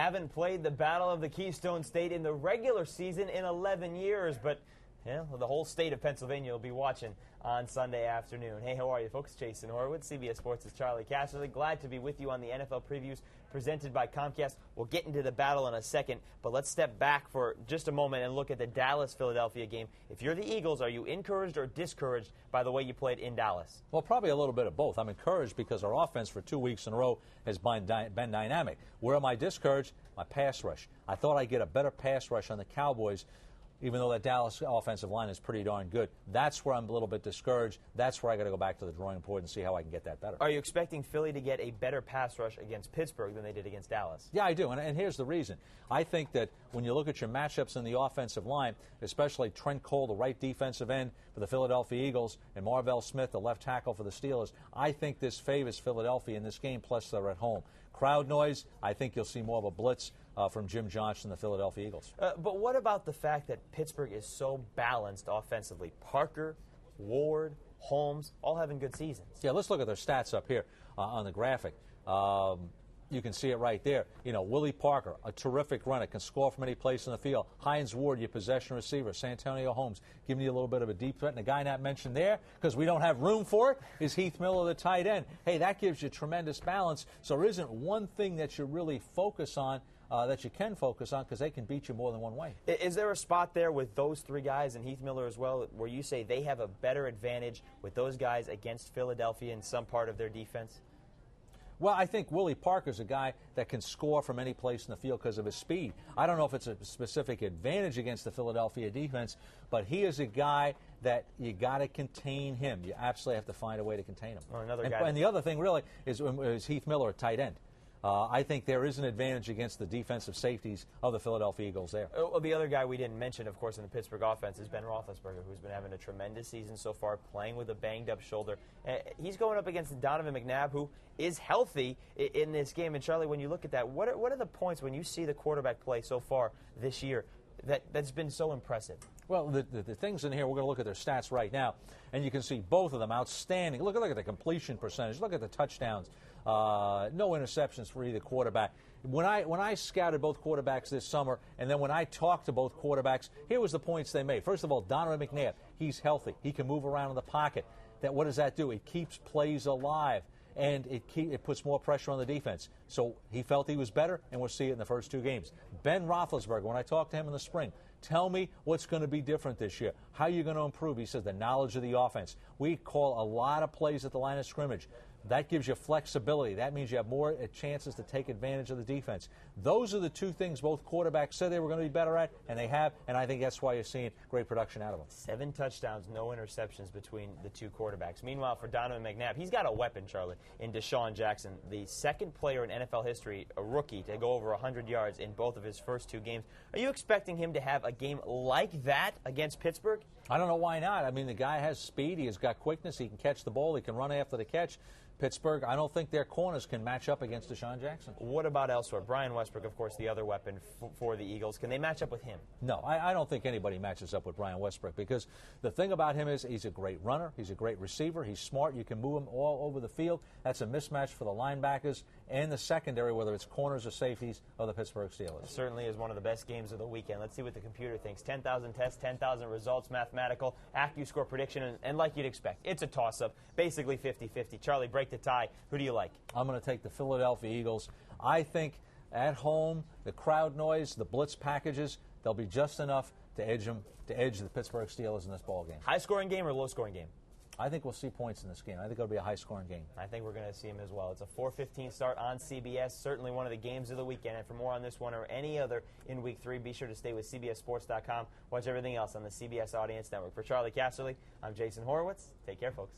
haven't played the Battle of the Keystone State in the regular season in 11 years, but the whole state of Pennsylvania will be watching on Sunday afternoon. Hey, how are you, folks? Jason Horowitz, CBS Sports' Charley Casserly. Glad to be with you on the NFL previews presented by Comcast. We'll get into the battle in a second, but let's step back for just a moment and look at the Dallas-Philadelphia game. If you're the Eagles, are you encouraged or discouraged by the way you played in Dallas? Well, probably a little bit of both. I'm encouraged because our offense for 2 weeks in a row has been dynamic. Where am I discouraged? My pass rush. I thought I'd get a better pass rush on the Cowboys, even though that Dallas offensive line is pretty darn good. That's where I'm a little bit discouraged. That's where I got to go back to the drawing board and see how I can get that better. Are you expecting Philly to get a better pass rush against Pittsburgh than they did against Dallas? Yeah, I do, and here's the reason. I think that when you look at your matchups in the offensive line, especially Trent Cole, the right defensive end for the Philadelphia Eagles, and Marvell Smith, the left tackle for the Steelers, I think this favors Philadelphia in this game, plus they're at home. Crowd noise, I think you'll see more of a blitz from Jim Johnson, the Philadelphia Eagles. But what about the fact that Pittsburgh is so balanced offensively? Parker, Ward, Holmes, all having good seasons. Yeah, let's look at their stats up here on the graphic. You can see it right there. You know, Willie Parker, a terrific runner, can score from any place in the field. Hines Ward, your possession receiver. Santonio Holmes, giving you a little bit of a deep threat. And the guy not mentioned there, because we don't have room for it, is Heath Miller, the tight end. Hey, that gives you tremendous balance. So there isn't one thing that you really focus on, that you can focus on, because they can beat you more than one way. Is there a spot there with those three guys and Heath Miller as well where you say they have a better advantage with those guys against Philadelphia in some part of their defense? Well, I think Willie Parker's a guy that can score from any place in the field because of his speed. I don't know if it's a specific advantage against the Philadelphia defense, but he is a guy that you got to contain him. You absolutely have to find a way to contain him. And the other thing really is Heath Miller, a tight end. I think there is an advantage against the defensive safeties of the Philadelphia Eagles there. Well, the other guy we didn't mention, of course, in the Pittsburgh offense is Ben Roethlisberger, who's been having a tremendous season so far, playing with a banged-up shoulder. He's going up against Donovan McNabb, who is healthy in this game. And, Charlie, when you look at that, what are the points when you see the quarterback play so far this year that's been so impressive? Well, the things in here, we're going to look at their stats right now, and you can see both of them outstanding. Look at the completion percentage. Look at the touchdowns. No interceptions for either quarterback. When I scouted both quarterbacks this summer, and then when I talked to both quarterbacks, here was the points they made. First of all, Donovan McNabb, he's healthy. He can move around in the pocket. What does that do? It keeps plays alive, and it puts more pressure on the defense. So he felt he was better, and we'll see it in the first two games. Ben Roethlisberger, when I talked to him in the spring, tell me what's going to be different this year. How are you going to improve? He says the knowledge of the offense. We call a lot of plays at the line of scrimmage. That gives you flexibility. That means you have more chances to take advantage of the defense. Those are the two things both quarterbacks said they were going to be better at, and they have, and I think that's why you're seeing great production out of them. 7 touchdowns, no interceptions between the two quarterbacks. Meanwhile, for Donovan McNabb, he's got a weapon, Charlie, in Deshaun Jackson, the second player in NFL history, a rookie, to go over 100 yards in both of his first 2 games. Are you expecting him to have a game like that against Pittsburgh? I don't know why not. I mean, the guy has speed. He has got quickness. He can catch the ball. He can run after the catch. Pittsburgh, I don't think their corners can match up against Deshaun Jackson. What about elsewhere? Brian Westbrook, of course, the other weapon for the Eagles. Can they match up with him? No, I don't think anybody matches up with Brian Westbrook, because the thing about him is he's a great runner. He's a great receiver. He's smart. You can move him all over the field. That's a mismatch for the linebackers and the secondary, whether it's corners or safeties of the Pittsburgh Steelers. It certainly is one of the best games of the weekend. Let's see what the computer thinks. 10,000 tests, 10,000 results, mathematical, AccuScore prediction, and like you'd expect, it's a toss-up, basically 50-50. Charlie, break the tie. Who do you like? I'm going to take the Philadelphia Eagles. I think at home, the crowd noise, the blitz packages, they'll be just enough to edge the Pittsburgh Steelers in this ball game. High-scoring game or low-scoring game? I think we'll see points in this game. I think it'll be a high-scoring game. I think we're going to see them as well. It's a 4:15 start on CBS, certainly one of the games of the weekend. And for more on this one or any other in Week 3, be sure to stay with CBSSports.com. Watch everything else on the CBS Audience Network. For Charley Casserly, I'm Jason Horowitz. Take care, folks.